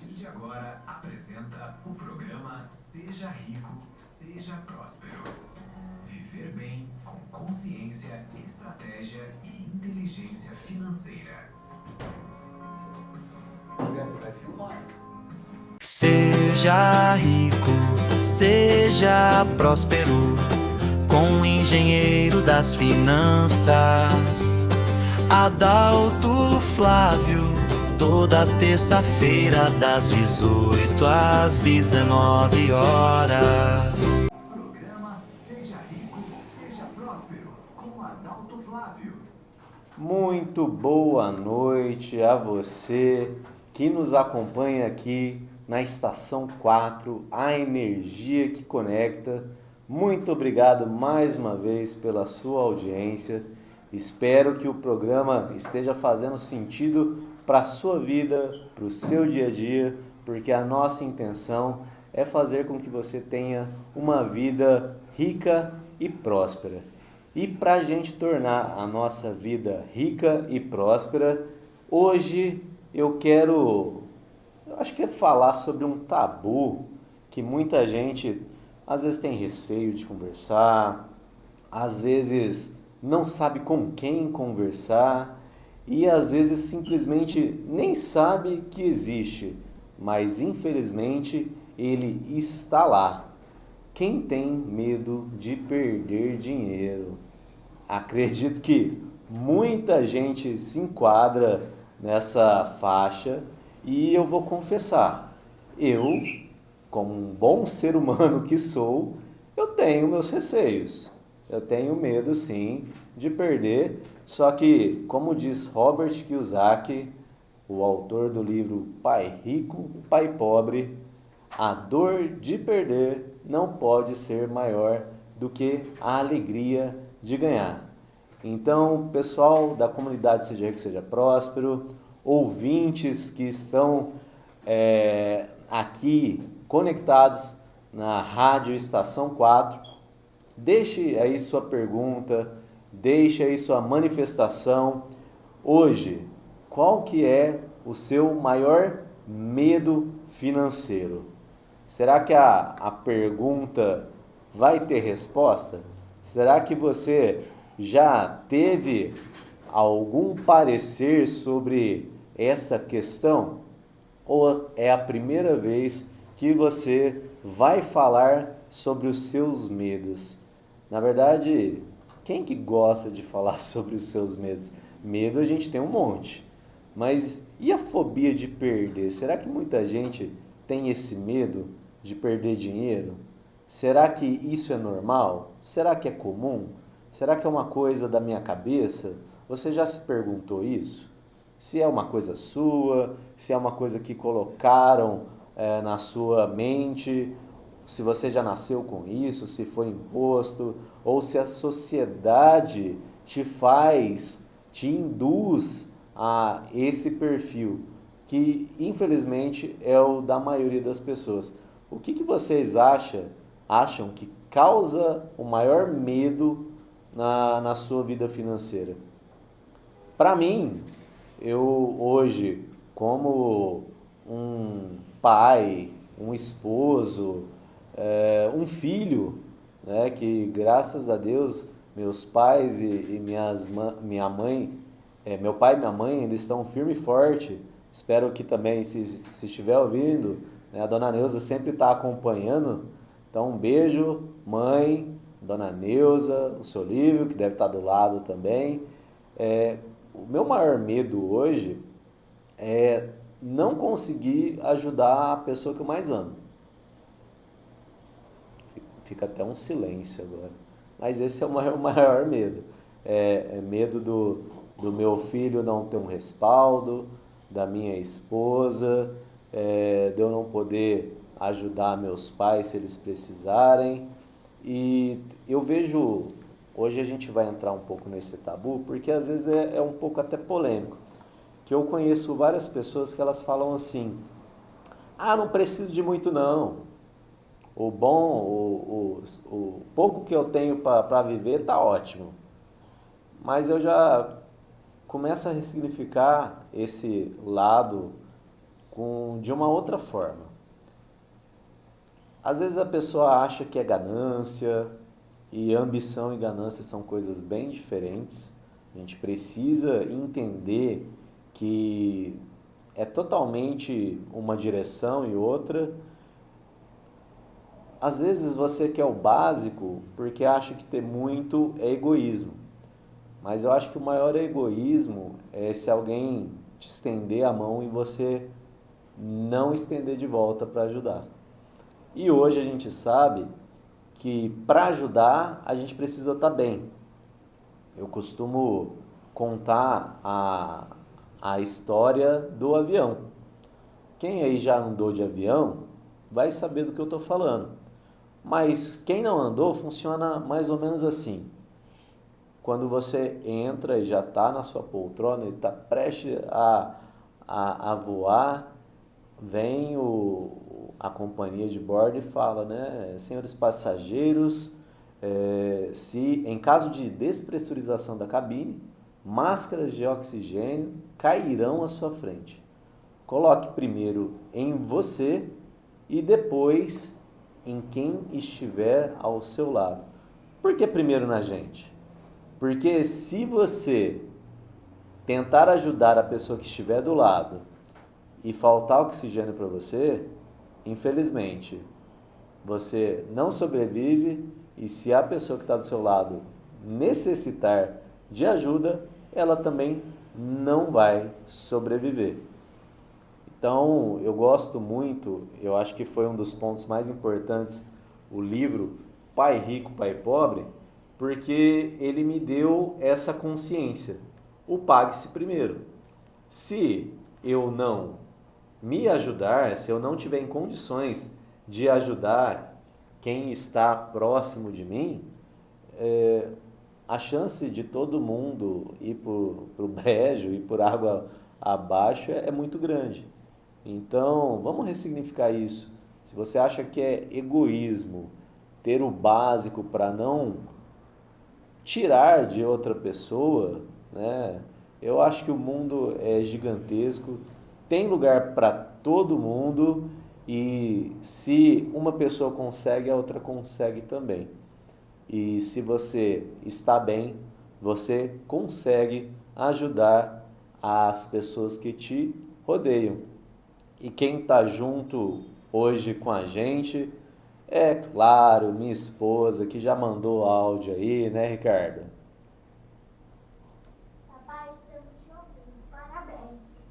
partir de agora, apresenta o programa Seja Rico, Seja Próspero. Viver bem com consciência, estratégia e inteligência financeira. Vai filmar. Seja rico, seja próspero, com o engenheiro das finanças, Adalto Flávio, toda terça-feira das 18 às 19 horas. Programa Seja Rico, Seja Próspero, com Adalto Flávio. Muito boa noite a você que nos acompanha aqui na Estação 4, a energia que conecta. Muito obrigado mais uma vez pela sua audiência. Espero que o programa esteja fazendo sentido para a sua vida, para o seu dia a dia, porque a nossa intenção é fazer com que você tenha uma vida rica e próspera. E para a gente tornar a nossa vida rica e próspera, hoje eu acho que é falar sobre um tabu que muita gente às vezes tem receio de conversar, às vezes não sabe com quem conversar e às vezes simplesmente nem sabe que existe, mas infelizmente ele está lá. Quem tem medo de perder dinheiro? Acredito que muita gente se enquadra nessa faixa e eu vou confessar, eu, como um bom ser humano que sou, eu tenho meus receios. Eu tenho medo sim de perder, só que, como diz Robert Kiyosaki, o autor do livro Pai Rico, Pai Pobre, a dor de perder não pode ser maior do que a alegria de ganhar. Então, pessoal da comunidade Seja Rico, Seja Próspero, ouvintes que estão aqui conectados na Rádio Estação 4, deixe aí sua pergunta, deixe aí sua manifestação. Hoje, qual que é o seu maior medo financeiro? Será que a pergunta vai ter resposta? Será que você já teve algum parecer sobre essa questão? Ou é a primeira vez que você vai falar sobre os seus medos? Na verdade, quem que gosta de falar sobre os seus medos? Medo a gente tem um monte. Mas e a fobia de perder? Será que muita gente tem esse medo de perder dinheiro? Será que isso é normal? Será que é comum? Será que é uma coisa da minha cabeça? Você já se perguntou isso? Se é uma coisa sua, se é uma coisa que colocaram na sua mente, se você já nasceu com isso, se foi imposto, ou se a sociedade te induz a esse perfil, que infelizmente é o da maioria das pessoas. O que vocês acham que causa o maior medo na sua vida financeira? Para mim, eu hoje, como um pai, um esposo, um filho, né, que graças a Deus meus pais e minha mãe, meu pai e minha mãe ainda estão firme e forte. Espero que também, se estiver ouvindo, né, a dona Neuza sempre está acompanhando. Então, um beijo, mãe, dona Neuza, o seu Lívio, que deve estar do lado também. O meu maior medo hoje é não conseguir ajudar a pessoa que eu mais amo. Fica até um silêncio agora. Mas esse é o maior medo. É medo do meu filho não ter um respaldo, da minha esposa, de eu não poder ajudar meus pais se eles precisarem. E eu vejo, hoje a gente vai entrar um pouco nesse tabu, porque às vezes é um pouco até polêmico. Que eu conheço várias pessoas que elas falam assim: ah, não preciso de muito não. O pouco que eu tenho para viver tá ótimo. Mas eu já começo a ressignificar esse lado de uma outra forma. Às vezes a pessoa acha que é ganância, e ambição e ganância são coisas bem diferentes. A gente precisa entender que é totalmente uma direção e outra. Às vezes você quer o básico porque acha que ter muito é egoísmo. Mas eu acho que o maior egoísmo é se alguém te estender a mão e você não estender de volta para ajudar. E hoje a gente sabe que para ajudar a gente precisa estar bem. Eu costumo contar a história do avião. Quem aí já andou de avião vai saber do que eu estou falando. Mas quem não andou, funciona mais ou menos assim. Quando você entra e já está na sua poltrona e está prestes a voar, vem a companhia de bordo e fala, né, senhores passageiros, se em caso de despressurização da cabine, máscaras de oxigênio cairão à sua frente. Coloque primeiro em você e depois em quem estiver ao seu lado. Por que primeiro na gente? Porque se você tentar ajudar a pessoa que estiver do lado e faltar oxigênio para você, infelizmente, você não sobrevive, e se a pessoa que está do seu lado necessitar de ajuda, ela também não vai sobreviver. Então, eu gosto muito, eu acho que foi um dos pontos mais importantes, o livro Pai Rico, Pai Pobre, porque ele me deu essa consciência. O pague-se primeiro. Se eu não me ajudar, se eu não tiver em condições de ajudar quem está próximo de mim, a chance de todo mundo ir para o brejo, ir por água abaixo é muito grande. Então, vamos ressignificar isso. Se você acha que é egoísmo ter o básico para não tirar de outra pessoa, né? Eu acho que o mundo é gigantesco, tem lugar para todo mundo, e se uma pessoa consegue, a outra consegue também. E se você está bem, você consegue ajudar as pessoas que te rodeiam. E quem está junto hoje com a gente, é claro, minha esposa, que já mandou áudio aí, né, Ricardo? Papai, estamos te ouvindo. Parabéns.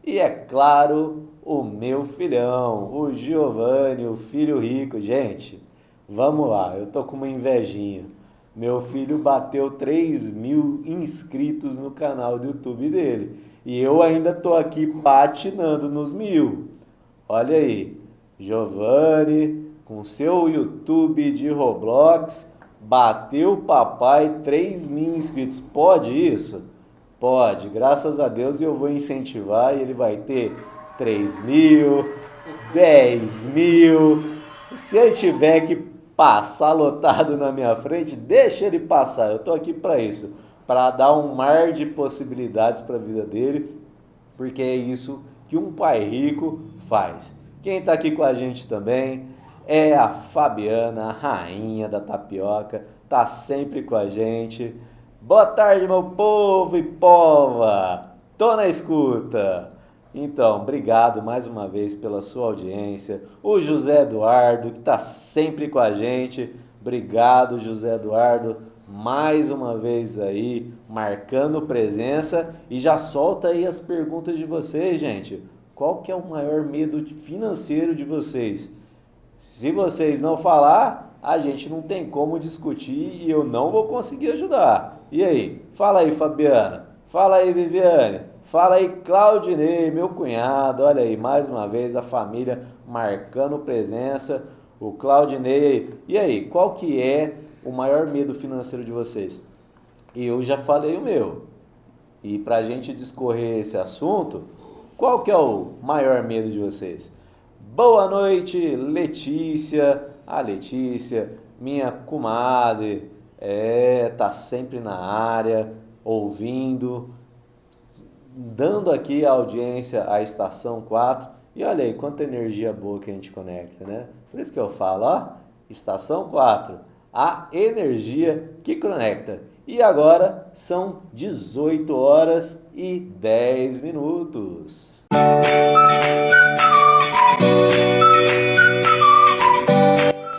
E é claro, o meu filhão, o Giovanni, o filho rico. Gente, vamos lá, eu tô com uma invejinha. Meu filho bateu 3.000 inscritos no canal do YouTube dele. E eu ainda tô aqui patinando nos 1.000. Olha aí, Giovanni, com seu YouTube de Roblox, bateu o papai 3.000 inscritos. Pode isso? Pode, graças a Deus, eu vou incentivar e ele vai ter 3.000, 10.000. Se ele tiver que passar lotado na minha frente, deixa ele passar. Eu tô aqui para isso, para dar um mar de possibilidades para a vida dele, porque é isso que um pai rico faz. Quem está aqui com a gente também é a Fabiana, a rainha da tapioca, tá sempre com a gente. Boa tarde, meu povo e pova! Tô na escuta! Então, obrigado mais uma vez pela sua audiência. O José Eduardo, que está sempre com a gente. Obrigado, José Eduardo, mais uma vez aí, marcando presença. E já solta aí as perguntas de vocês, gente. Qual que é o maior medo financeiro de vocês? Se vocês não falar, a gente não tem como discutir e eu não vou conseguir ajudar. E aí? Fala aí, Fabiana. Fala aí, Viviane. Fala aí, Claudinei, meu cunhado. Olha aí, mais uma vez a família marcando presença. O Claudinei. E aí, qual que é o maior medo financeiro de vocês? Eu já falei o meu. E pra gente discorrer esse assunto, qual que é o maior medo de vocês? Boa noite, Letícia. A Letícia, minha comadre, tá sempre na área, ouvindo. dando aqui a audiência à Estação 4. E olha aí, quanta energia boa que a gente conecta, né? Por isso que eu falo, ó, Estação 4, a energia que conecta. E agora são 18 horas e 10 minutos.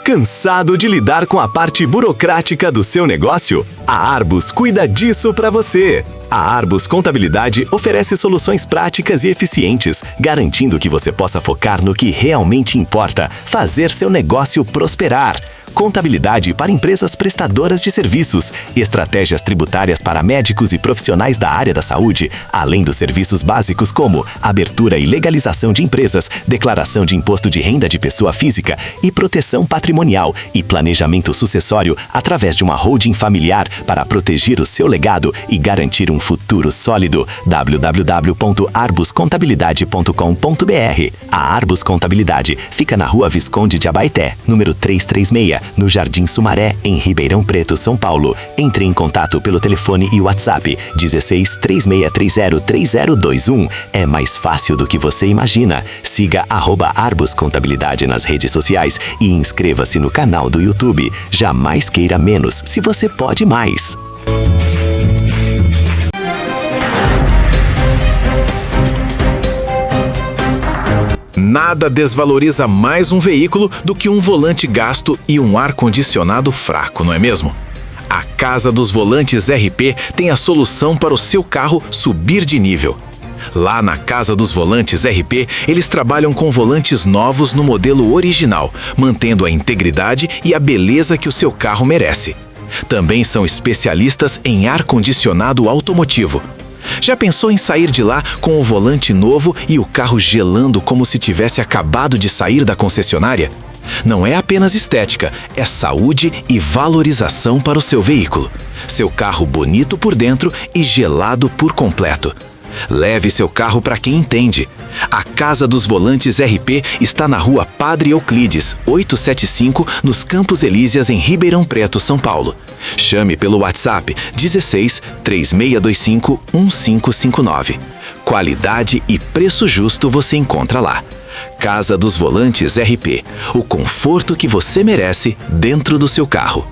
Cansado de lidar com a parte burocrática do seu negócio? A Arbus cuida disso para você. A Arbus Contabilidade oferece soluções práticas e eficientes, garantindo que você possa focar no que realmente importa, fazer seu negócio prosperar. Contabilidade para empresas prestadoras de serviços, estratégias tributárias para médicos e profissionais da área da saúde, além dos serviços básicos como abertura e legalização de empresas, declaração de imposto de renda de pessoa física e proteção patrimonial e planejamento sucessório através de uma holding familiar para proteger o seu legado e garantir um futuro sólido. www.arbuscontabilidade.com.br. A Arbus Contabilidade fica na Rua Visconde de Abaeté, número 336, no Jardim Sumaré, em Ribeirão Preto, São Paulo. Entre em contato pelo telefone e WhatsApp 16 3630 3021. É mais fácil do que você imagina. Siga @Arbus Contabilidade nas redes sociais e inscreva-se no canal do YouTube. Jamais queira menos se você pode mais. Nada desvaloriza mais um veículo do que um volante gasto e um ar-condicionado fraco, não é mesmo? A Casa dos Volantes RP tem a solução para o seu carro subir de nível. Lá na Casa dos Volantes RP, eles trabalham com volantes novos no modelo original, mantendo a integridade e a beleza que o seu carro merece. Também são especialistas em ar-condicionado automotivo. Já pensou em sair de lá com o volante novo e o carro gelando como se tivesse acabado de sair da concessionária? Não é apenas estética, é saúde e valorização para o seu veículo. Seu carro bonito por dentro e gelado por completo. Leve seu carro para quem entende. A Casa dos Volantes RP está na Rua Padre Euclides, 875, nos Campos Elíseas, em Ribeirão Preto, São Paulo. Chame pelo WhatsApp 16 3625 1559. Qualidade e preço justo você encontra lá. Casa dos Volantes RP, o conforto que você merece dentro do seu carro.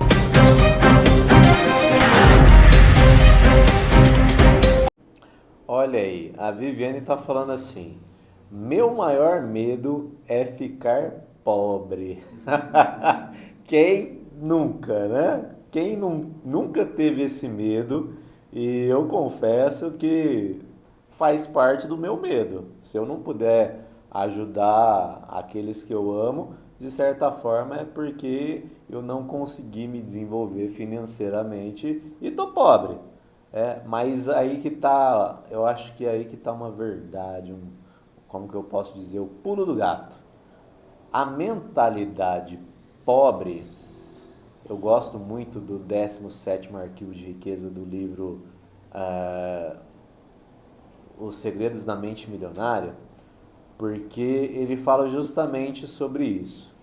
Olha aí, a Viviane está falando assim: meu maior medo é ficar pobre. Quem nunca, né? Quem nunca teve esse medo? E eu confesso que faz parte do meu medo. Se eu não puder ajudar aqueles que eu amo, de certa forma é porque eu não consegui me desenvolver financeiramente e tô pobre. Mas aí que tá, eu acho que é aí que tá uma verdade, como que eu posso dizer, o pulo do gato. A mentalidade pobre, eu gosto muito do 17º Arquivo de Riqueza do livro Os Segredos da Mente Milionária, porque ele fala justamente sobre isso.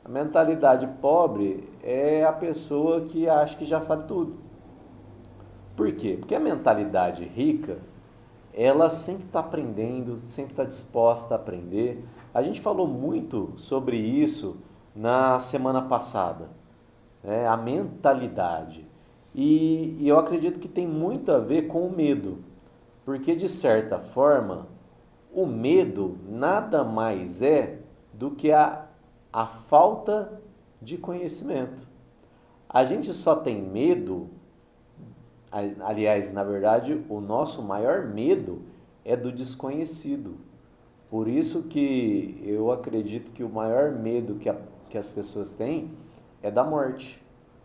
A mentalidade pobre é a pessoa que acha que já sabe tudo. Por quê? Porque a mentalidade rica, ela sempre está aprendendo, sempre está disposta a aprender. A gente falou muito sobre isso na semana passada, né? A mentalidade. E eu acredito que tem muito a ver com o medo, porque de certa forma, o medo nada mais é do que a falta de conhecimento. A gente só tem medo. Aliás, na verdade, o nosso maior medo é do desconhecido. Por isso que eu acredito que o maior medo que as pessoas têm é da morte.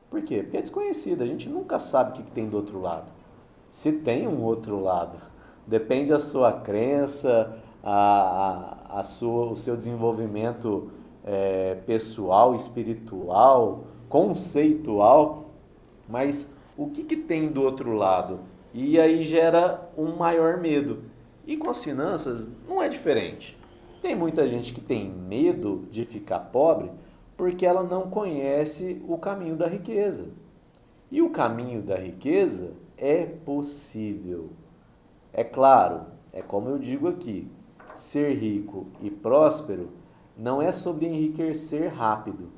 Por quê? Porque é desconhecido, a gente nunca sabe o que tem do outro lado. Se tem um outro lado, depende da sua crença, o seu desenvolvimento pessoal, espiritual, conceitual, mas o que tem do outro lado? E aí gera um maior medo. E com as finanças não é diferente. Tem muita gente que tem medo de ficar pobre porque ela não conhece o caminho da riqueza. E o caminho da riqueza é possível. É claro, é como eu digo aqui, ser rico e próspero não é sobre enriquecer rápido,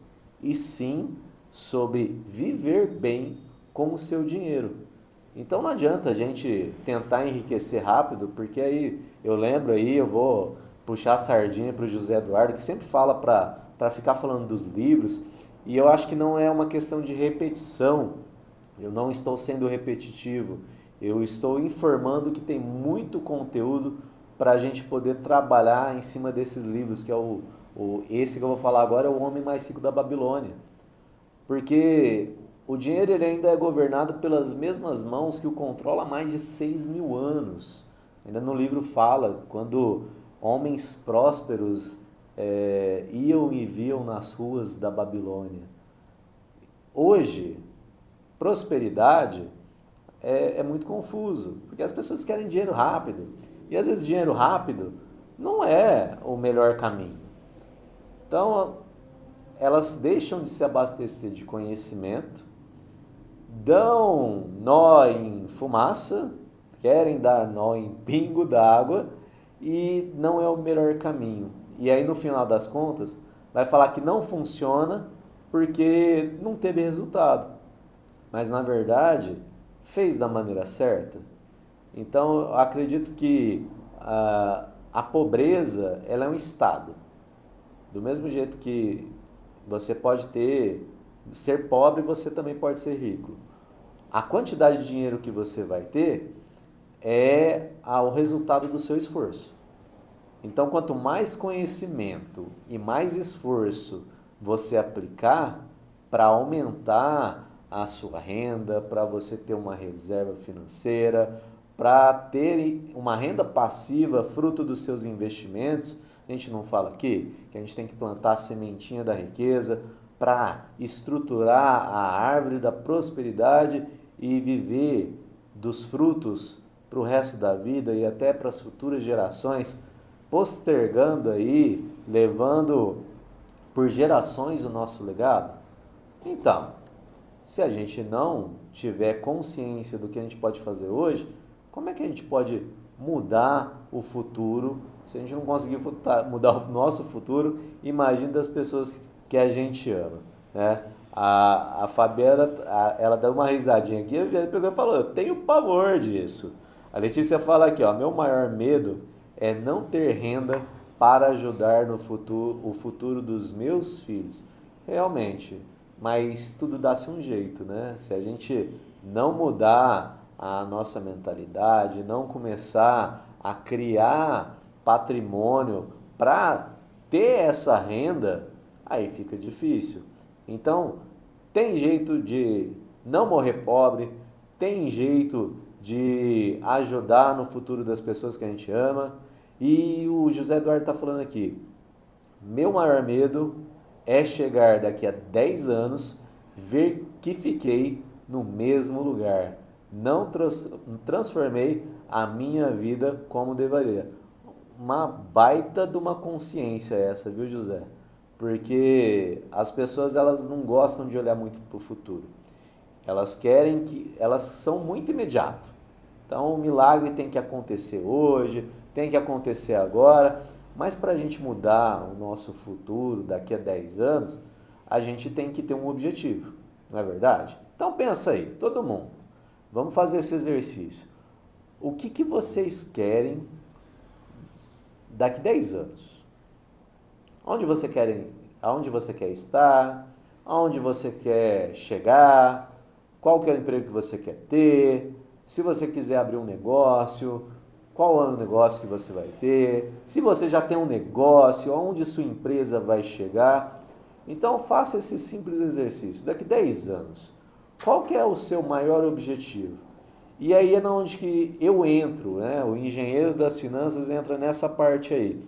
e sim sobre viver bem com o seu dinheiro. Então não adianta a gente tentar enriquecer rápido, porque aí eu lembro aí, eu vou puxar a sardinha para o José Eduardo, que sempre fala para ficar falando dos livros, e eu acho que não é uma questão de repetição, eu não estou sendo repetitivo, eu estou informando que tem muito conteúdo para a gente poder trabalhar em cima desses livros, que é esse que eu vou falar agora é o Homem Mais Rico da Babilônia. Porque o dinheiro ele ainda é governado pelas mesmas mãos que o controla há mais de 6.000 anos. Ainda no livro fala, quando homens prósperos iam e viam nas ruas da Babilônia. Hoje, prosperidade é muito confuso, porque as pessoas querem dinheiro rápido. E às vezes dinheiro rápido não é o melhor caminho. Então, elas deixam de se abastecer de conhecimento, dão nó em fumaça, querem dar nó em pingo d'água e não é o melhor caminho. E aí no final das contas vai falar que não funciona porque não teve resultado. Mas na verdade fez da maneira certa. Então eu acredito que a pobreza ela é um estado. Do mesmo jeito que você pode ser pobre, você também pode ser rico. A quantidade de dinheiro que você vai ter é o resultado do seu esforço. Então, quanto mais conhecimento e mais esforço você aplicar para aumentar a sua renda, para você ter uma reserva financeira, para ter uma renda passiva fruto dos seus investimentos, a gente não fala aqui que a gente tem que plantar a sementinha da riqueza para estruturar a árvore da prosperidade e viver dos frutos para o resto da vida e até para as futuras gerações, postergando aí, levando por gerações o nosso legado? Então, se a gente não tiver consciência do que a gente pode fazer hoje, como é que a gente pode mudar o futuro? Se a gente não conseguir mudar o nosso futuro, imagine das pessoas que a gente ama, né? A Fabiana, ela deu uma risadinha aqui, e pegou e falou, eu tenho pavor disso. A Letícia fala aqui, ó, meu maior medo é não ter renda para ajudar no futuro, o futuro dos meus filhos. Realmente, mas tudo dá-se um jeito, né? Se a gente não mudar a nossa mentalidade, não começar a criar patrimônio para ter essa renda, aí fica difícil. Então, tem jeito de não morrer pobre, tem jeito de ajudar no futuro das pessoas que a gente ama. E o José Eduardo está falando aqui, meu maior medo é chegar daqui a 10 anos, ver que fiquei no mesmo lugar. Não transformei a minha vida como deveria. Uma baita de uma consciência essa, viu, José? Porque as pessoas elas não gostam de olhar muito para o futuro. Elas são muito imediato. Então o milagre tem que acontecer hoje, tem que acontecer agora, mas para a gente mudar o nosso futuro daqui a 10 anos, a gente tem que ter um objetivo, não é verdade? Então pensa aí, todo mundo, vamos fazer esse exercício. O que vocês querem daqui a 10 anos? Aonde você quer estar? Aonde você quer chegar? Qual que é o emprego que você quer ter? Se você quiser abrir um negócio, qual é o negócio que você vai ter? Se você já tem um negócio, aonde sua empresa vai chegar? Então faça esse simples exercício. Daqui a 10 anos, qual que é o seu maior objetivo? E aí é onde que eu entro, né? O engenheiro das finanças entra nessa parte aí.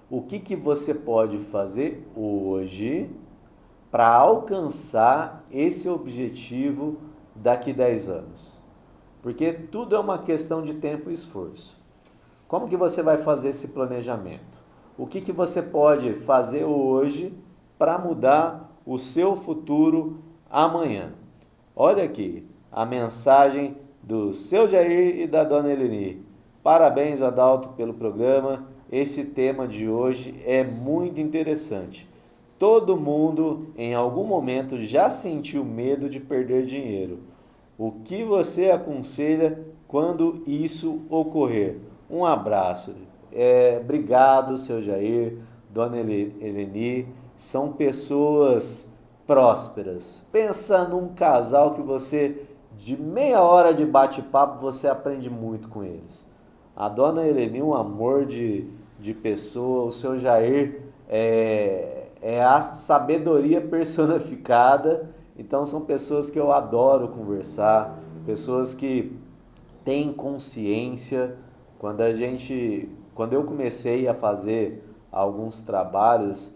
O que você pode fazer hoje para alcançar esse objetivo daqui a 10 anos? Porque tudo é uma questão de tempo e esforço. Como que você vai fazer esse planejamento? O que você pode fazer hoje para mudar o seu futuro amanhã? Olha aqui a mensagem do seu Jair e da dona Eleni. Parabéns, Adalto, pelo programa. Esse tema de hoje é muito interessante. Todo mundo, em algum momento, já sentiu medo de perder dinheiro. O que você aconselha quando isso ocorrer? Um abraço. Obrigado, seu Jair, dona Eleni. São pessoas prósperas. Pensa num casal que você, de meia hora de bate-papo, você aprende muito com eles. A dona Eleni, um amor de pessoa. O seu Jair é a sabedoria personificada. Então são pessoas que eu adoro conversar, pessoas que têm consciência. Quando eu comecei a fazer alguns trabalhos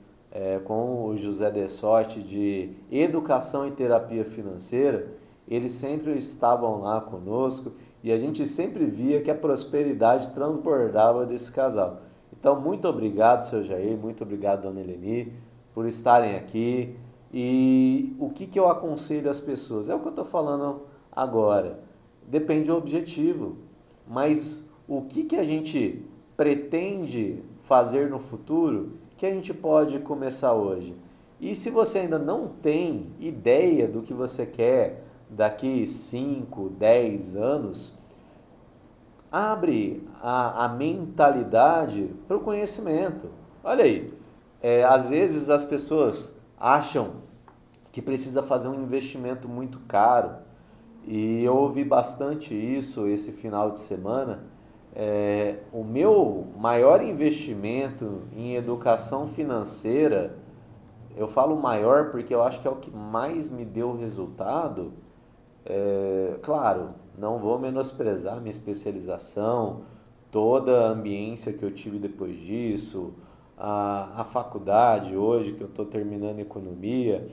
com o José de Sorte de educação e terapia financeira, eles sempre estavam lá conosco e a gente sempre via que a prosperidade transbordava desse casal. Então, muito obrigado, seu Jair, muito obrigado, dona Eleni, por estarem aqui. E o que eu aconselho às pessoas? É o que eu estou falando agora. Depende do objetivo, mas o que a gente pretende fazer no futuro que a gente pode começar hoje? E se você ainda não tem ideia do que você quer daqui 5, 10 anos, abre a mentalidade para o conhecimento. Olha aí, às vezes as pessoas acham que precisa fazer um investimento muito caro, e eu ouvi bastante isso esse final de semana. O meu maior investimento em educação financeira, eu falo maior porque eu acho que é o que mais me deu resultado. Claro, não vou menosprezar minha especialização, toda a ambiência que eu tive depois disso, a faculdade hoje que eu estou terminando economia,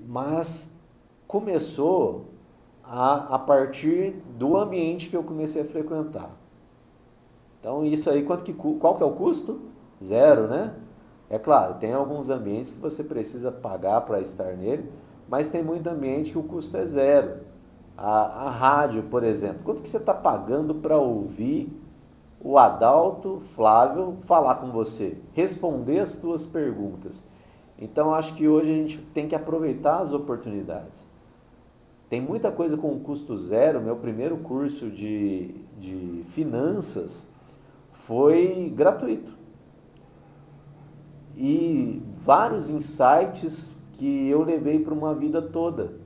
mas começou a partir do ambiente que eu comecei a frequentar. Então isso aí, qual que é o custo? Zero, né? É claro, tem alguns ambientes que você precisa pagar para estar nele, mas tem muito ambiente que o custo é zero. A rádio, por exemplo, quanto que você está pagando para ouvir o Adalto Flávio falar com você, responder as suas perguntas? Então acho que hoje a gente tem que aproveitar as oportunidades. Tem muita coisa com custo zero. Meu primeiro curso de finanças foi gratuito. E vários insights que eu levei para uma vida toda.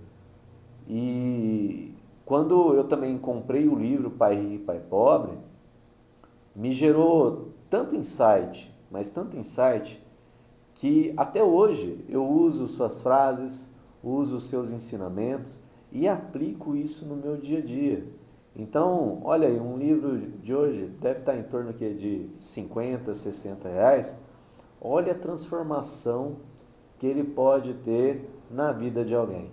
E quando eu também comprei o livro Pai Rico e Pai Pobre, me gerou tanto insight, mas tanto insight, que até hoje eu uso suas frases, uso os seus ensinamentos e aplico isso no meu dia a dia. Então, olha aí, um livro de hoje deve estar em torno aqui de 50, 60 reais. Olha a transformação que ele pode ter na vida de alguém.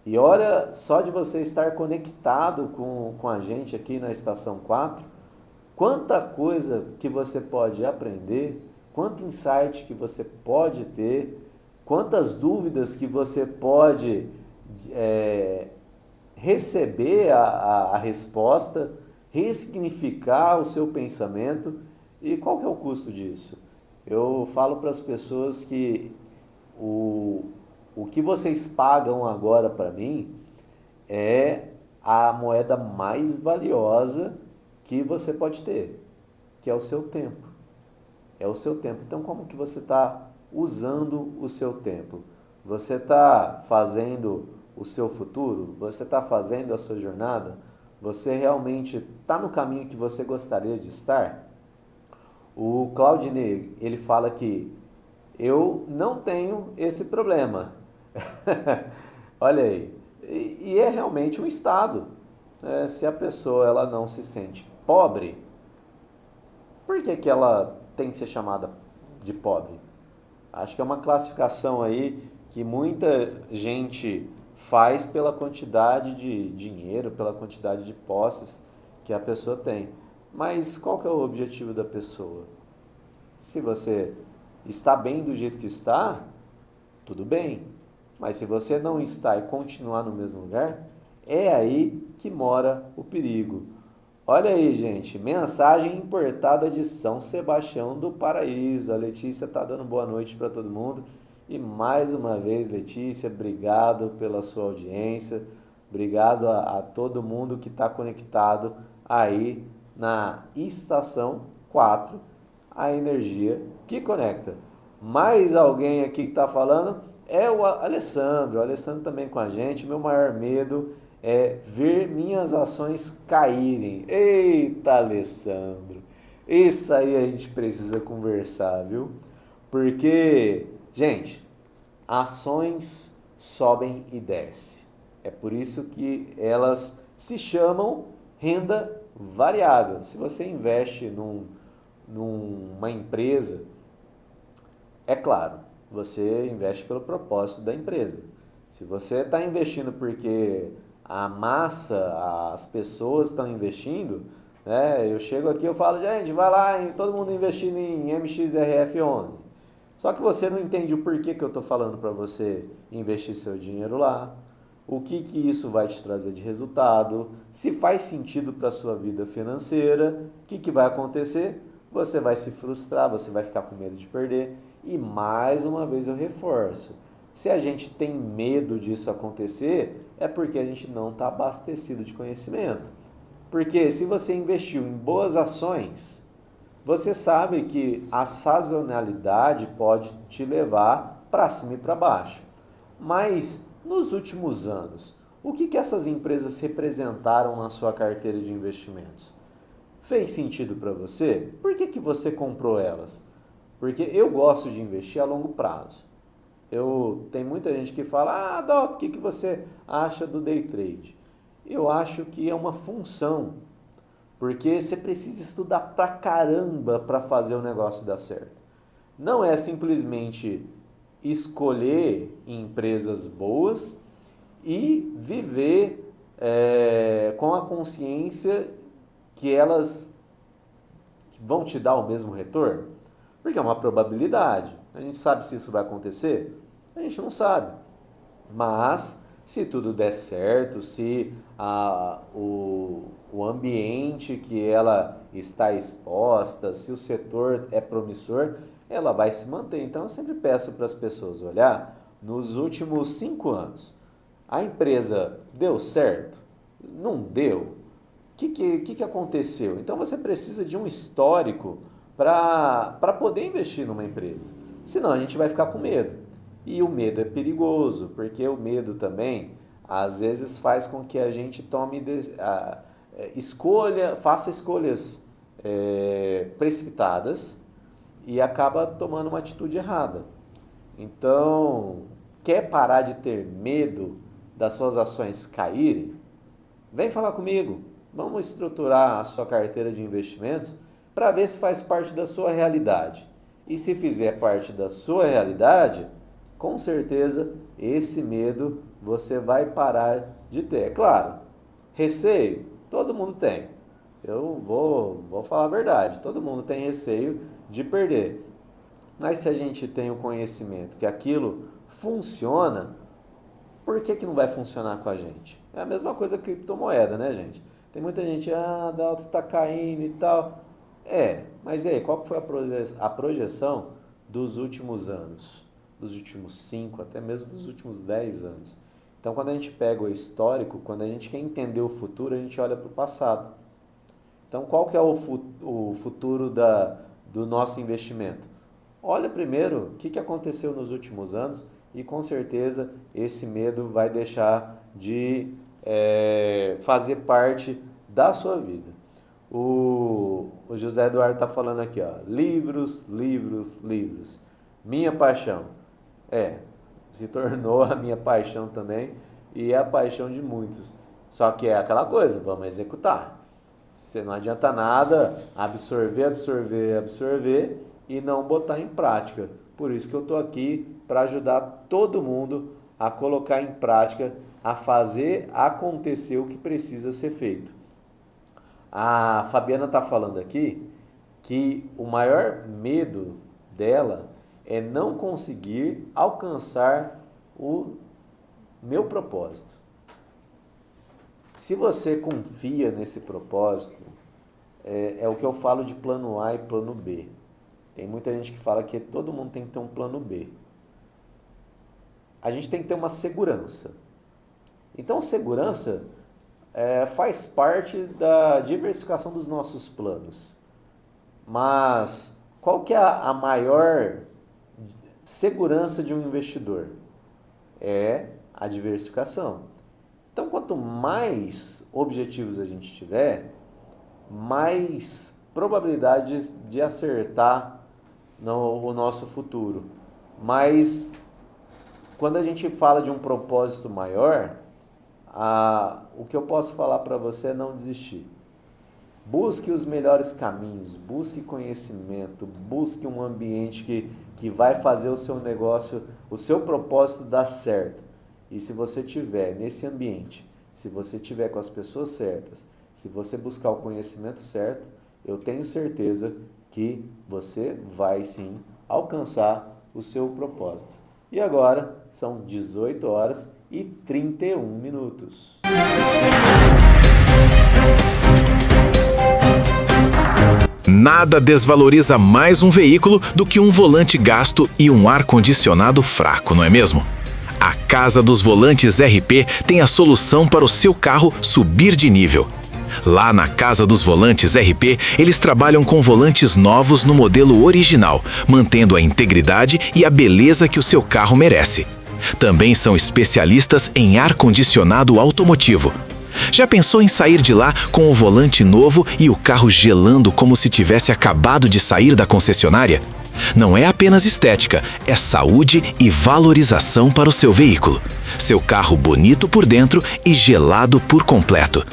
E olha, só de você estar conectado com a gente aqui na Estação 4, quanta coisa que você pode aprender, quanto insight que você pode ter, quantas dúvidas que você pode receber a resposta, ressignificar o seu pensamento. E qual que é o custo disso? Eu falo para as pessoas que o que vocês pagam agora para mim é a moeda mais valiosa que você pode ter, que é o seu tempo. É o seu tempo. Então, como que você está usando o seu tempo? Você está fazendo o seu futuro? Você está fazendo a sua jornada? Você realmente está no caminho que você gostaria de estar? O Claudinei, ele fala que eu não tenho esse problema. Olha aí. E é realmente um estado. Se a pessoa ela não se sente pobre, por que ela tem que ser chamada de pobre? Acho que é uma classificação aí que muita gente faz pela quantidade de dinheiro, pela quantidade de posses que a pessoa tem. Mas qual que é o objetivo da pessoa? Se você está bem do jeito que está, tudo bem. Mas se você não está e continuar no mesmo lugar, é aí que mora o perigo. Olha aí, gente, mensagem importada de São Sebastião do Paraíso. A Letícia tá dando boa noite para todo mundo. E mais uma vez, Letícia, obrigado pela sua audiência. Obrigado a todo mundo que está conectado aí na Estação 4, a energia que conecta. Mais alguém aqui que está falando é o Alessandro. O Alessandro também com a gente. Meu maior medo é ver minhas ações caírem. Eita, Alessandro. Isso aí a gente precisa conversar, viu? Porque, gente, ações sobem e descem. É por isso que elas se chamam renda variável. Se você investe numa empresa, é claro, você investe pelo propósito da empresa. Se você está investindo porque a massa, as pessoas estão investindo, né? Eu chego aqui e falo, gente, vai lá, todo mundo investindo em MXRF11. Só que você não entende o porquê que eu estou falando para você investir seu dinheiro lá, o que isso vai te trazer de resultado, se faz sentido para a sua vida financeira, o que vai acontecer? Você vai se frustrar, você vai ficar com medo de perder. E mais uma vez eu reforço, se a gente tem medo disso acontecer, é porque a gente não está abastecido de conhecimento. Porque se você investiu em boas ações, você sabe que a sazonalidade pode te levar para cima e para baixo. Mas nos últimos anos, o que essas empresas representaram na sua carteira de investimentos? Fez sentido para você? Por que você comprou elas? Porque eu gosto de investir a longo prazo. Tem muita gente que fala, Adalto, o que você acha do day trade? Eu acho que é uma função, porque você precisa estudar pra caramba para fazer o negócio dar certo. Não é simplesmente escolher empresas boas e viver com a consciência que elas vão te dar o mesmo retorno, porque é uma probabilidade. A gente sabe se isso vai acontecer? A gente não sabe. Mas se tudo der certo, se o ambiente que ela está exposta, se o setor é promissor, ela vai se manter. Então eu sempre peço para as pessoas olhar nos últimos 5 anos. A empresa deu certo? Não deu? O que aconteceu? Então você precisa de um histórico para poder investir numa empresa. Senão a gente vai ficar com medo. E o medo é perigoso, porque o medo também, às vezes, faz com que a gente faça escolhas precipitadas e acaba tomando uma atitude errada. Então, quer parar de ter medo das suas ações caírem? Vem falar comigo. Vamos estruturar a sua carteira de investimentos para ver se faz parte da sua realidade. E se fizer parte da sua realidade, com certeza esse medo você vai parar de ter. É claro, receio, todo mundo tem. Eu vou falar a verdade, todo mundo tem receio de perder. Mas se a gente tem o conhecimento que aquilo funciona, por que não vai funcionar com a gente? É a mesma coisa que criptomoeda, né, gente? Tem muita gente, Adalto, tá caindo e tal. Mas e aí, qual foi a projeção dos últimos anos? Dos últimos 5, até mesmo dos últimos 10 anos. Então, quando a gente pega o histórico, quando a gente quer entender o futuro, a gente olha para o passado. Então, qual que é o futuro do nosso investimento? Olha primeiro o que aconteceu nos últimos anos e, com certeza, esse medo vai deixar de fazer parte da sua vida. O José Eduardo está falando aqui, ó, livros, livros, livros. Minha paixão. Se tornou a minha paixão também e é a paixão de muitos. Só que é aquela coisa, vamos executar. Você não adianta nada absorver e não botar em prática. Por isso que eu estou aqui para ajudar todo mundo a colocar em prática, a fazer acontecer o que precisa ser feito. A Fabiana está falando aqui que o maior medo dela é não conseguir alcançar o meu propósito. Se você confia nesse propósito, é o que eu falo de plano A e plano B. Tem muita gente que fala que todo mundo tem que ter um plano B. A gente tem que ter uma segurança. Então, segurança faz parte da diversificação dos nossos planos. Mas qual que é a maior segurança de um investidor? É a diversificação. Então, quanto mais objetivos a gente tiver, mais probabilidades de acertar o nosso futuro. Mas quando a gente fala de um propósito maior, o que eu posso falar para você é não desistir. Busque os melhores caminhos, busque conhecimento, busque um ambiente que vai fazer o seu negócio, o seu propósito dar certo. E se você tiver nesse ambiente, se você tiver com as pessoas certas, se você buscar o conhecimento certo, eu tenho certeza que você vai sim alcançar o seu propósito. E agora são 18 horas e 31 minutos. Nada desvaloriza mais um veículo do que um volante gasto e um ar-condicionado fraco, não é mesmo? A Casa dos Volantes RP tem a solução para o seu carro subir de nível. Lá na Casa dos Volantes RP, eles trabalham com volantes novos no modelo original, mantendo a integridade e a beleza que o seu carro merece. Também são especialistas em ar-condicionado automotivo. Já pensou em sair de lá com o volante novo e o carro gelando como se tivesse acabado de sair da concessionária? Não é apenas estética, é saúde e valorização para o seu veículo. Seu carro bonito por dentro e gelado por completo.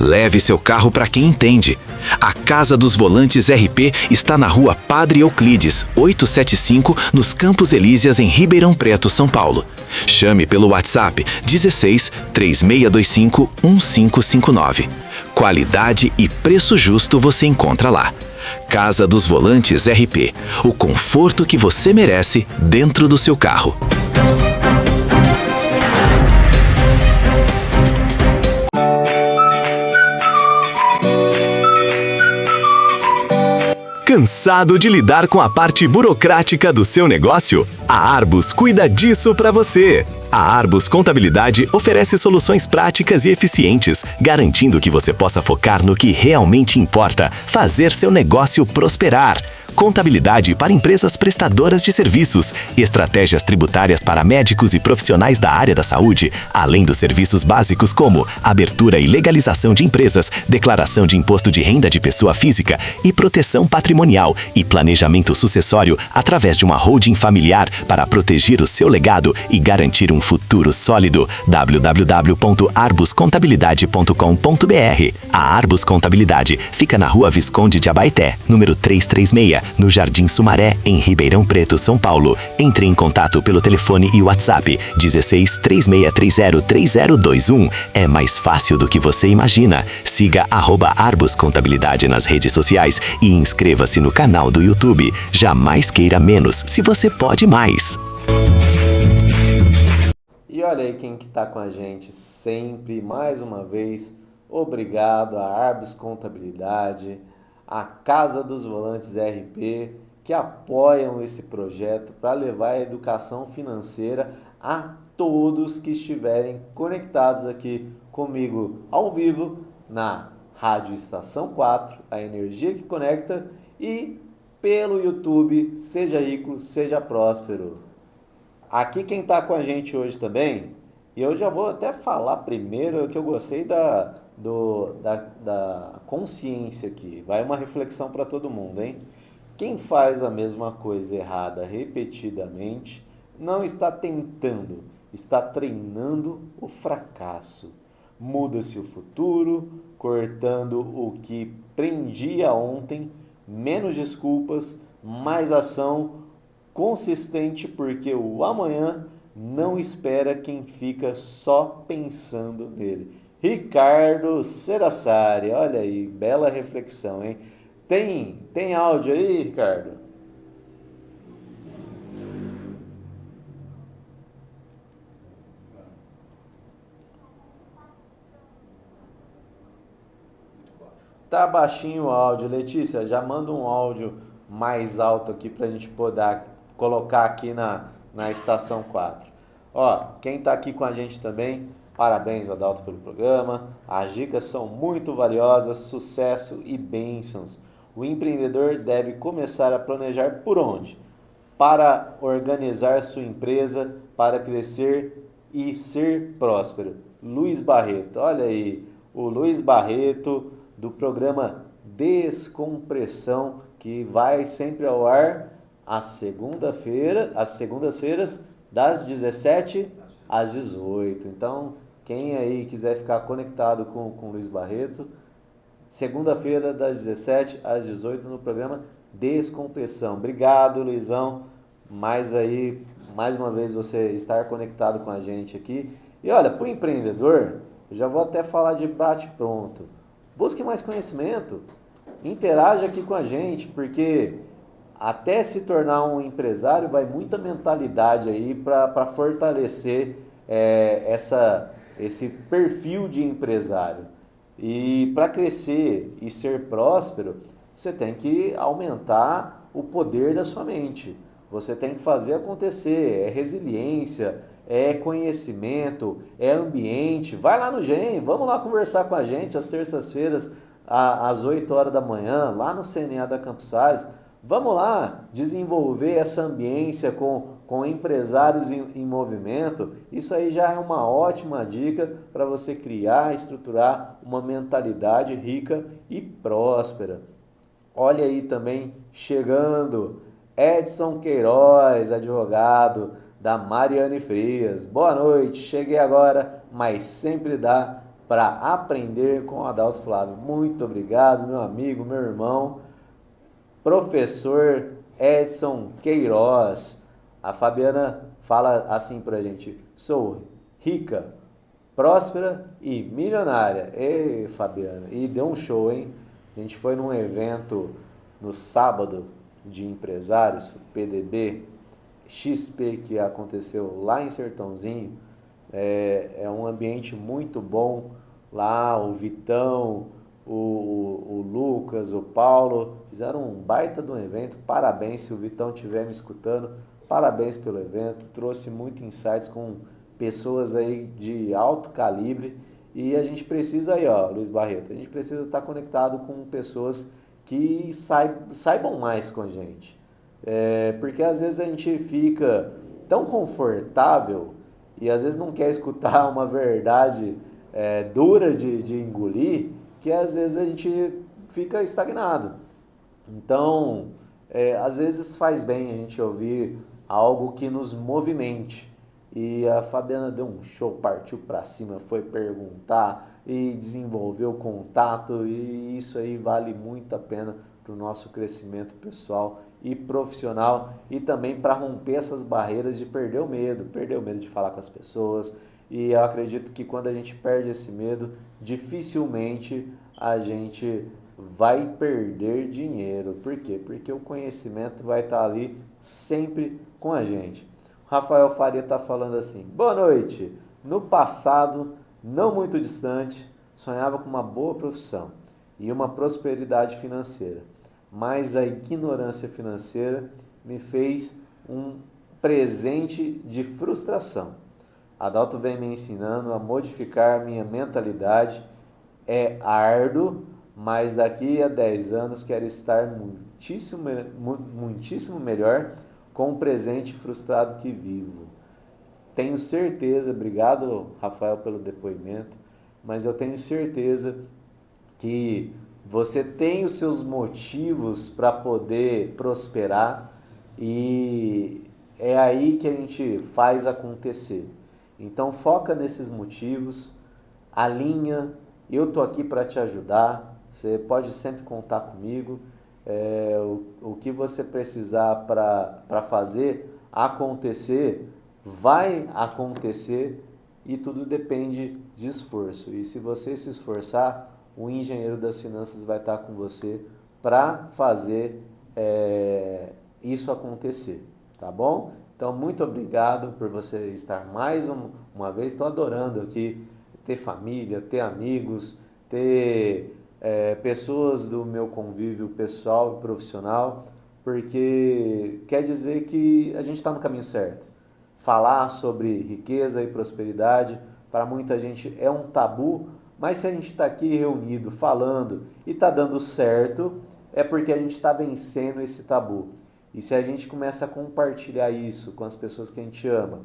Leve seu carro para quem entende. A Casa dos Volantes RP está na rua Padre Euclides, 875, nos Campos Elíseas, em Ribeirão Preto, São Paulo. Chame pelo WhatsApp 16 3625 1559. Qualidade e preço justo você encontra lá. Casa dos Volantes RP. O conforto que você merece dentro do seu carro. Cansado de lidar com a parte burocrática do seu negócio? A Arbus cuida disso para você. A Arbus Contabilidade oferece soluções práticas e eficientes, garantindo que você possa focar no que realmente importa, fazer seu negócio prosperar. Contabilidade para empresas prestadoras de serviços, estratégias tributárias para médicos e profissionais da área da saúde, além dos serviços básicos como abertura e legalização de empresas, declaração de imposto de renda de pessoa física e proteção patrimonial e planejamento sucessório através de uma holding familiar para proteger o seu legado e garantir um futuro sólido. www.arbuscontabilidade.com.br. A Arbus Contabilidade fica na Rua Visconde de Abaeté, número 336, no Jardim Sumaré, em Ribeirão Preto, São Paulo. Entre em contato pelo telefone e WhatsApp 16 3630 3021. É mais fácil do que você imagina. Siga @Arbus Contabilidade nas redes sociais e inscreva-se no canal do YouTube. Jamais queira menos, se você pode mais. E olha aí quem que está com a gente sempre, mais uma vez. Obrigado a Arbus Contabilidade, a Casa dos Volantes RP, que apoiam esse projeto para levar a educação financeira a todos que estiverem conectados aqui comigo ao vivo na Rádio Estação 4, a energia que conecta, e pelo YouTube Seja Rico, Seja Próspero. Aqui quem está com a gente hoje também, e eu já vou até falar primeiro que eu gostei da consciência aqui. Vai uma reflexão para todo mundo, hein? Quem faz a mesma coisa errada repetidamente não está tentando, está treinando o fracasso. Muda-se o futuro, cortando o que prendia ontem, menos desculpas, mais ação consistente, porque o amanhã não espera quem fica só pensando nele. Ricardo Serassari, olha aí, bela reflexão, hein? Tem áudio aí, Ricardo? Tá baixinho o áudio. Letícia, já manda um áudio mais alto aqui para a gente poder colocar aqui na estação 4. Ó, quem tá aqui com a gente também, parabéns, Adalto, pelo programa. As dicas são muito valiosas, sucesso e bênçãos. O empreendedor deve começar a planejar por onde? Para organizar sua empresa, para crescer e ser próspero. Luiz Barreto, olha aí, o Luiz Barreto do programa Descompressão, que vai sempre ao ar às segundas-feiras, das 17 às 18. Então, quem aí quiser ficar conectado com o Luiz Barreto, segunda-feira, das 17 às 18, no programa Descompressão. Obrigado, Luizão, mais uma vez você estar conectado com a gente aqui. E olha, para o empreendedor, eu já vou até falar de bate-pronto. Busque mais conhecimento, interaja aqui com a gente, porque até se tornar um empresário vai muita mentalidade aí para fortalecer esse perfil de empresário. E para crescer e ser próspero, você tem que aumentar o poder da sua mente. Você tem que fazer acontecer, é resiliência, é conhecimento, é ambiente. Vai lá no GEM, vamos lá conversar com a gente às terças-feiras, às 8 horas da manhã, lá no CNA da Campos Sales. Vamos lá desenvolver essa ambiência com empresários em movimento. Isso aí já é uma ótima dica para você criar, estruturar uma mentalidade rica e próspera. Olha aí também chegando Edson Queiroz, advogado da Mariane Frias. Boa noite, cheguei agora, mas sempre dá para aprender com o Adalto Flávio. Muito obrigado, meu amigo, meu irmão, professor Edson Queiroz. A Fabiana fala assim pra gente: sou rica, próspera e milionária. Ei, Fabiana, e deu um show, hein? A gente foi num evento no sábado de empresários, o PDB XP, que aconteceu lá em Sertãozinho. É um ambiente muito bom lá. O Vitão, o Lucas, o Paulo fizeram um baita de um evento. Parabéns, se o Vitão estiver me escutando, parabéns pelo evento. Trouxe muito insights com pessoas aí de alto calibre. E a gente precisa aí, ó, Luiz Barreto, a gente precisa estar conectado com pessoas que saibam mais com a gente. Porque às vezes a gente fica tão confortável e às vezes não quer escutar uma verdade dura de engolir, que às vezes a gente fica estagnado. Então, às vezes faz bem a gente ouvir algo que nos movimente. E a Fabiana deu um show, partiu para cima, foi perguntar e desenvolveu contato, e isso aí vale muito a pena para o nosso crescimento pessoal e profissional, e também para romper essas barreiras de perder o medo de falar com as pessoas. E eu acredito que quando a gente perde esse medo, dificilmente a gente vai perder dinheiro. Por quê? Porque o conhecimento vai estar ali sempre com a gente. Rafael Faria está falando assim: boa noite. No passado, não muito distante, sonhava com uma boa profissão e uma prosperidade financeira, mas a ignorância financeira me fez um presente de frustração. Adalto vem me ensinando a modificar minha mentalidade. É árduo, mas daqui a 10 anos quero estar muitíssimo melhor com o presente frustrado que vivo. Tenho certeza, obrigado, Rafael, pelo depoimento, mas eu tenho certeza que você tem os seus motivos para poder prosperar, e é aí que a gente faz acontecer. Então foca nesses motivos, alinha, eu tô aqui para te ajudar, você pode sempre contar comigo. O que você precisar para fazer acontecer, vai acontecer, e tudo depende de esforço. E se você se esforçar, o engenheiro das finanças vai estar com você para fazer isso acontecer, tá bom? Então, muito obrigado por você estar mais uma vez. Estou adorando aqui ter família, ter amigos, ter pessoas do meu convívio pessoal e profissional, porque quer dizer que a gente está no caminho certo. Falar sobre riqueza e prosperidade, para muita gente é um tabu, mas se a gente está aqui reunido falando e está dando certo, é porque a gente está vencendo esse tabu. E se a gente começa a compartilhar isso com as pessoas que a gente ama,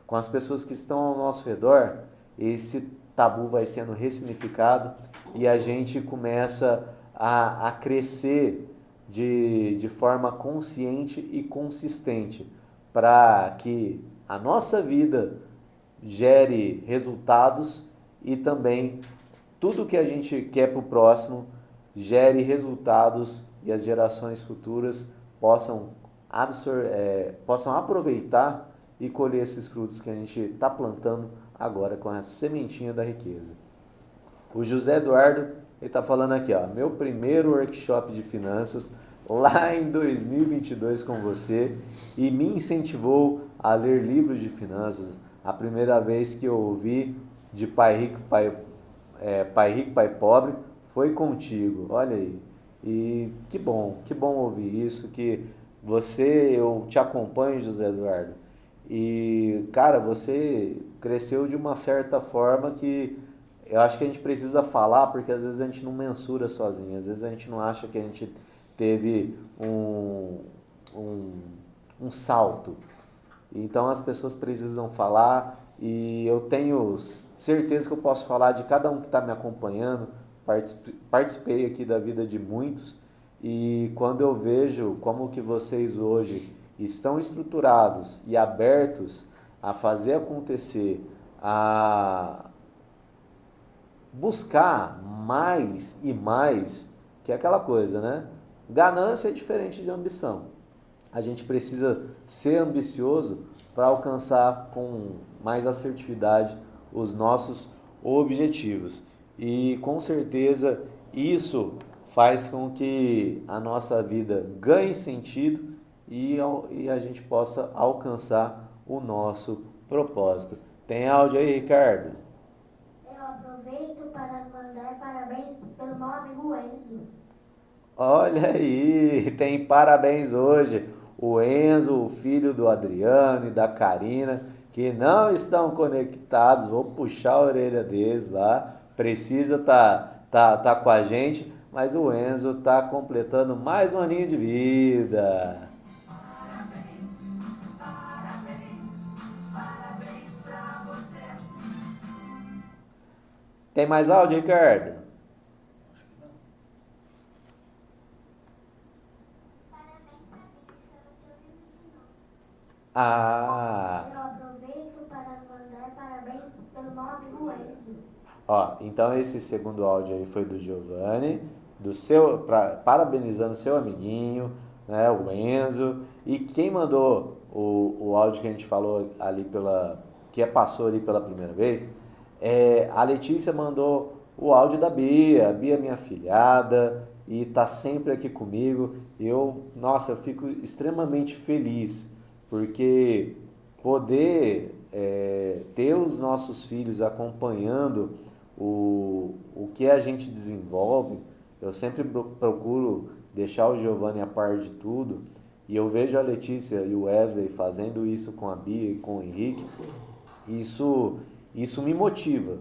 com as pessoas que estão ao nosso redor, esse tabu vai sendo ressignificado e a gente começa a crescer de forma consciente e consistente para que a nossa vida gere resultados e também tudo que a gente quer para o próximo gere resultados e as gerações futuras possam aproveitar e colher esses frutos que a gente está plantando agora com a sementinha da riqueza. O José Eduardo está falando aqui, ó, meu primeiro workshop de finanças lá em 2022 com você e me incentivou a ler livros de finanças. A primeira vez que eu ouvi de Pai Rico, Pai Pobre foi contigo. Olha aí. E que bom ouvir isso, que eu te acompanho, José Eduardo. E, cara, você cresceu de uma certa forma que eu acho que a gente precisa falar, porque às vezes a gente não mensura sozinho, às vezes a gente não acha que a gente teve um salto. Então as pessoas precisam falar e eu tenho certeza que eu posso falar de cada um que está me acompanhando. Participei aqui da vida de muitos e quando eu vejo como que vocês hoje estão estruturados e abertos a fazer acontecer, a buscar mais e mais, que é aquela coisa, né? Ganância é diferente de ambição. A gente precisa ser ambicioso para alcançar com mais assertividade os nossos objetivos. E com certeza isso faz com que a nossa vida ganhe sentido e a gente possa alcançar o nosso propósito. Tem áudio aí, Ricardo? Eu aproveito para mandar parabéns pelo meu amigo Enzo. Olha aí, tem parabéns hoje. O Enzo, o filho do Adriano e da Karina, que não estão conectados, vou puxar a orelha deles lá, precisa tá com a gente, mas o Enzo está completando mais um aninho de vida. Parabéns pra você. Tem mais áudio, Ricardo? Ah. Eu aproveito para mandar parabéns pelo meu amigo Enzo. Ó, então esse segundo áudio aí foi do Giovanni, parabenizando seu amiguinho, né, o Enzo. E quem mandou o áudio que a gente falou ali passou ali pela primeira vez, a Letícia mandou o áudio da Bia. A Bia é minha afilhada e tá sempre aqui comigo. Eu fico extremamente feliz porque poder ter os nossos filhos acompanhando o que a gente desenvolve, eu sempre procuro deixar o Giovanni a par de tudo, e eu vejo a Letícia e o Wesley fazendo isso com a Bia e com o Henrique, isso me motiva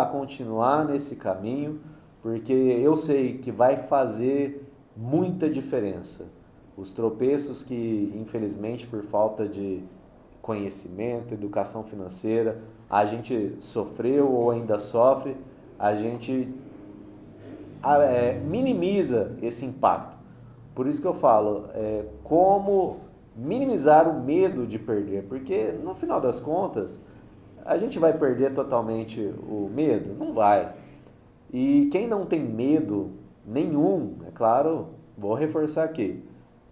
a continuar nesse caminho, porque eu sei que vai fazer muita diferença. Os tropeços que, infelizmente, por falta de conhecimento, educação financeira, a gente sofreu ou ainda sofre, a gente minimiza esse impacto. Por isso que eu falo, como minimizar o medo de perder, porque no final das contas, a gente vai perder totalmente o medo? Não vai. E quem não tem medo nenhum, é claro, vou reforçar aqui,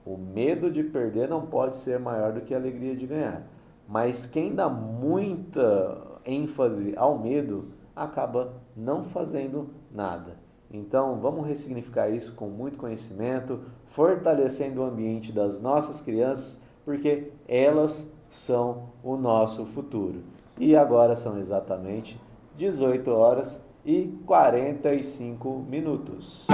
o medo de perder não pode ser maior do que a alegria de ganhar. Mas quem dá muita ênfase ao medo acaba não fazendo nada. Então vamos ressignificar isso com muito conhecimento, fortalecendo o ambiente das nossas crianças, porque elas são o nosso futuro. E agora são exatamente 18 horas e 45 minutos.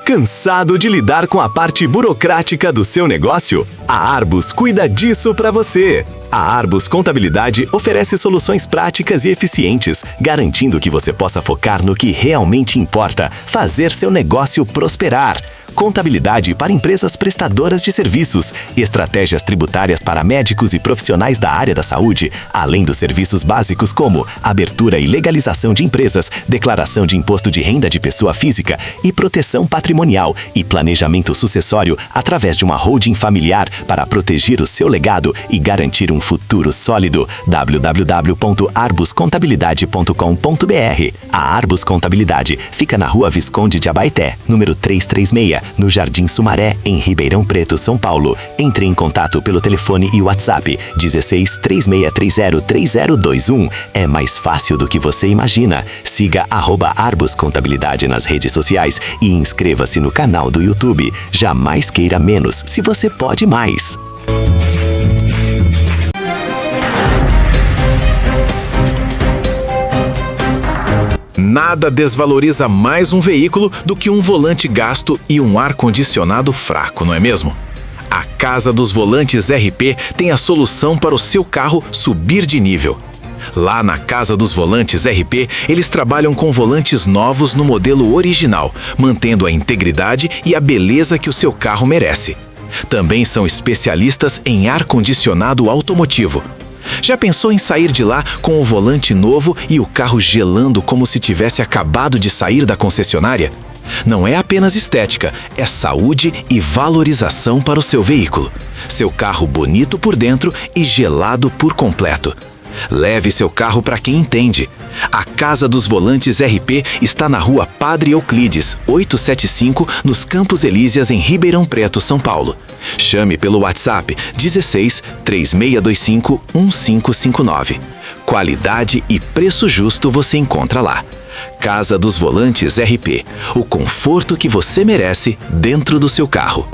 Cansado de lidar com a parte burocrática do seu negócio? A Arbus cuida disso para você. A Arbus Contabilidade oferece soluções práticas e eficientes, garantindo que você possa focar no que realmente importa, fazer seu negócio prosperar. Contabilidade para empresas prestadoras de serviços, estratégias tributárias para médicos e profissionais da área da saúde, além dos serviços básicos como abertura e legalização de empresas, declaração de imposto de renda de pessoa física e proteção patrimonial e planejamento sucessório através de uma holding familiar para proteger o seu legado e garantir um futuro sólido. www.arbuscontabilidade.com.br. A Arbus Contabilidade fica na Rua Visconde de Abaeté, número 336, no Jardim Sumaré, em Ribeirão Preto, São Paulo. Entre em contato pelo telefone e WhatsApp 16 3630 3021. É mais fácil do que você imagina. Siga @Arbus Contabilidade nas redes sociais e inscreva-se no canal do YouTube. Jamais queira menos se você pode mais. Nada desvaloriza mais um veículo do que um volante gasto e um ar-condicionado fraco, não é mesmo? A Casa dos Volantes RP tem a solução para o seu carro subir de nível. Lá na Casa dos Volantes RP, eles trabalham com volantes novos no modelo original, mantendo a integridade e a beleza que o seu carro merece. Também são especialistas em ar-condicionado automotivo. Já pensou em sair de lá com o volante novo e o carro gelando como se tivesse acabado de sair da concessionária? Não é apenas estética, é saúde e valorização para o seu veículo. Seu carro bonito por dentro e gelado por completo. Leve seu carro para quem entende. A Casa dos Volantes RP está na Rua Padre Euclides, 875, nos Campos Elíseas, em Ribeirão Preto, São Paulo. Chame pelo WhatsApp 16 3625 1559. Qualidade e preço justo você encontra lá. Casa dos Volantes RP. O conforto que você merece dentro do seu carro.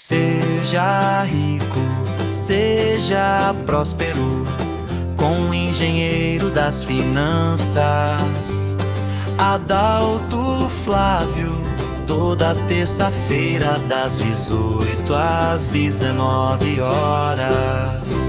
Seja rico, seja próspero, com o engenheiro das finanças, Adalto Flávio, toda terça-feira das 18 às 19 horas.